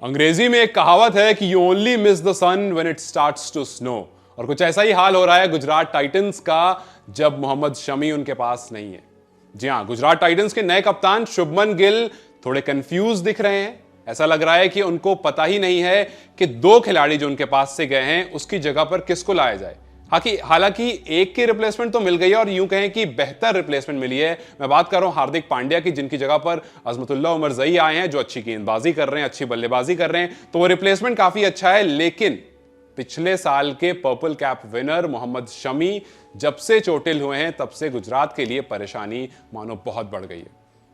अंग्रेजी में एक कहावत है कि you only miss the sun when it starts to snow. और कुछ ऐसा ही हाल हो रहा है गुजरात टाइटंस का जब मोहम्मद शमी उनके पास नहीं है। जी हां, गुजरात टाइटंस के नए कप्तान शुभमन गिल थोड़े कंफ्यूज दिख रहे हैं। ऐसा लग रहा है कि उनको पता ही नहीं है कि दो खिलाड़ी जो उनके पास से गए हैं उसकी जगह पर किसको लाया जाए। हालांकि एक की रिप्लेसमेंट तो मिल गई है और यूं कहें कि बेहतर रिप्लेसमेंट मिली है। मैं बात कर रहा हूं हार्दिक पांड्या की, जिनकी जगह पर अजमतुल्लाह उमरजई आए हैं, जो अच्छी गेंदबाजी कर रहे हैं, अच्छी बल्लेबाजी कर रहे हैं। तो वो रिप्लेसमेंट काफी अच्छा है। लेकिन पिछले साल के purple cap winner Mohammed Shami जब से चोटिल हुए हैं तब से गुजरात के लिए परेशानी मानो बहुत बढ़ गई है।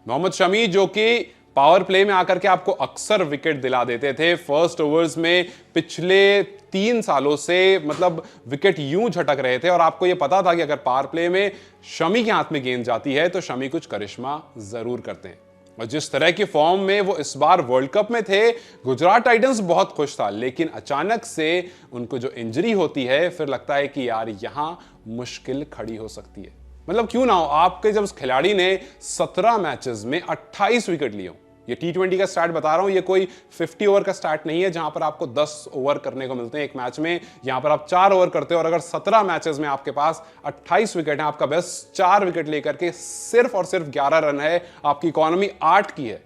मोहम्मद शमी जो कि पावर प्ले में आकर के आपको अक्सर विकेट दिला देते थे, फर्स्ट ओवर्स में पिछले 3 सालों से मतलब विकेट यूं झटक रहे थे और आपको यह पता था कि अगर पावर प्ले में शमी के हाथ में गेंद जाती है तो शमी कुछ करिश्मा जरूर करते हैं। और जिस तरह की फॉर्म में वो इस बार वर्ल्ड कप में थे, गुजरात टाइटंस बहुत खुश था। लेकिन अचानक से उनको जो इंजरी होती है फिर लगता है कि यार यहां मुश्किल खड़ी हो सकती है। मतलब क्यों ना हो, आपके जब उस खिलाड़ी ने 17 मैचेस में 28 विकेट लिए हो। ये T20 का स्टार्ट बता रहा हूं, ये कोई 50 ओवर का स्टार्ट नहीं है जहां पर आपको 10 ओवर करने को मिलते हैं एक मैच में। यहां पर आप 4 ओवर करते हो और अगर 17 मैचेस में आपके पास 28 विकेट है, आपका बेस्ट 4 विकेट लेकर के सिर्फ और सिर्फ 11 रन है, आपकी इकोनॉमी 8 की है।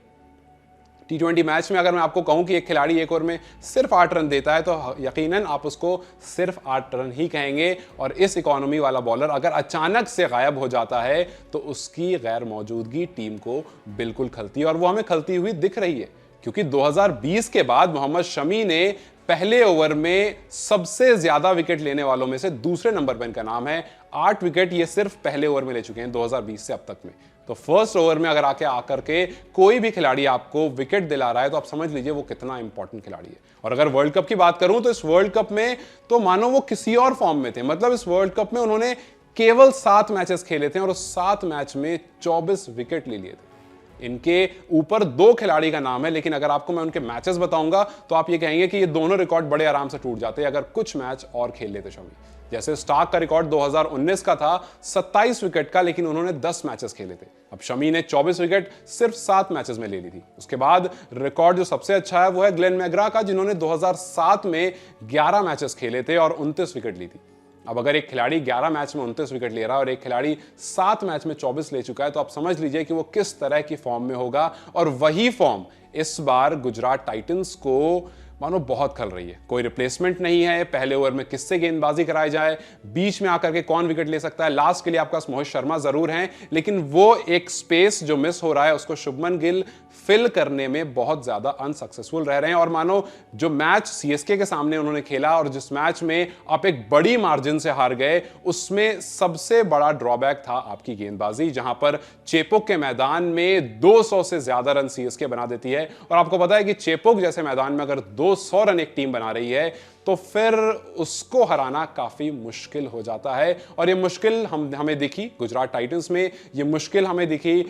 T20 मैच में अगर मैं आपको कहूं कि एक खिलाड़ी एक ओवर में सिर्फ 8 रन देता है तो यकीनन आप उसको सिर्फ 8 रन ही कहेंगे। और इस इकोनॉमी वाला बॉलर अगर अचानक से गायब हो जाता है तो उसकी गैर मौजूदगी टीम को बिल्कुल खलती है और वो हमें खलती हुई दिख रही है। क्योंकि 2020 के बाद मोहम्मद शमी ने पहले ओवर में सबसे ज्यादा विकेट लेने वालों में से दूसरे नंबर पर इनका नाम है। 8 विकेट ये सिर्फ पहले ओवर में ले चुके हैं 2020 से अब तक में। तो फर्स्ट ओवर में अगर आकर के कोई भी खिलाड़ी आपको विकेट दिला रहा है तो आप समझ लीजिए वो कितना इंपॉर्टेंट खिलाड़ी है। और अगर वर्ल्ड कप की बात करूं तो इस वर्ल्ड कप में तो मानो वो किसी और फॉर्म में थे। मतलब इस वर्ल्ड कप में उन्होंने केवल 7 मैचेस खेले थे और उस 7 मैच में 24 विकेट ले लिए थे। इनके ऊपर 2 खिलाड़ी का नाम है, लेकिन अगर आपको मैं उनके मैचेस बताऊंगा तो आप ये कहेंगे कि ये दोनों रिकॉर्ड बड़े आराम से टूट जाते अगर कुछ मैच और खेल लेते शमी। जैसे स्टार्क का रिकॉर्ड 2019 का था 27 विकेट का, लेकिन उन्होंने 10 मैचेस खेले थे। अब शमी ने 24 विकेट सिर्फ 7 मैचेस में ले ली थी। उसके बाद रिकॉर्ड जो सबसे अच्छा है वो है ग्लेन मैग्रा का, जिन्होंने 2007 में 11 मैचेस खेले थे और 29 विकेट ली थी। अब अगर एक खिलाड़ी 11 मैच में 29 विकेट ले रहा है और एक खिलाड़ी 7 मैच में 24 ले चुका है तो आप समझ लीजिए कि वो किस तरह की फॉर्म में होगा। और वही फॉर्म इस बार गुजरात टाइटंस को मानो बहुत खल रही है। कोई रिप्लेसमेंट नहीं है, पहले ओवर में किससे गेंदबाजी कराई जाए, बीच में आकर के कौन विकेट ले सकता है। लास्ट के लिए आपके पास मोहित शर्मा जरूर हैं, लेकिन वो एक स्पेस जो मिस हो रहा है उसको शुभमन गिल फिल करने में बहुत ज्यादा अनसक्सेसफुल रह रहे हैं। और मानो जो मैच सीएसके के सामने उन्होंने खेला और जिस मैच में आप एक बड़ी मार्जिन से हार गए, उसमें सबसे बड़ा ड्रॉबैक था आपकी गेंदबाजी, जहां पर चेपोक के मैदान में 200 से ज्यादा रन सीएसके बना देती है। और आपको पता है कि चेपोक जैसे मैदान में अगर 200 रन एक टीम बना रही है तो फिर उसको हराना काफी मुश्किल हो जाता है। और ये मुश्किल हमें दिखी गुजरात टाइटंस में, ये मुश्किल हमें दिखी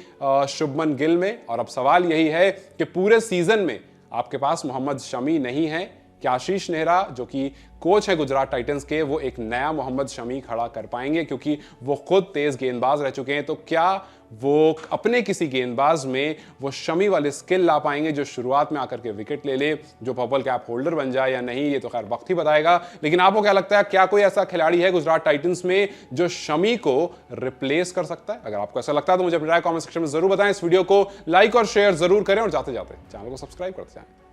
शुभमन गिल में। और अब सवाल यही है कि पूरे सीजन में आपके पास मोहम्मद शमी नहीं है, क्या आशीष नेहरा जो कि कोच है गुजरात टाइटंस के, वो एक नया मोहम्मद शमी खड़ा कर पाएंगे? क्योंकि वो खुद तेज गेंदबाज रह चुके हैं, तो क्या वो अपने किसी गेंदबाज में वो शमी वाले स्किल ला पाएंगे जो शुरुआत में आकर के विकेट ले ले, जो पर्पल कैप होल्डर बन जाए या नहीं, ये तो खैर वक्त ही बताएगा। लेकिन आपको क्या लगता है, क्या कोई ऐसा खिलाड़ी है गुजरात टाइटंस में जो शमी को रिप्लेस कर सकता है? अगर आपको ऐसा लगता है तो मुझे अपनी राय कमेंट सेक्शन में जरूर बताएं। इस वीडियो को लाइक और शेयर जरूर करें और जाते जाते चैनल को सब्सक्राइब करते जाएं।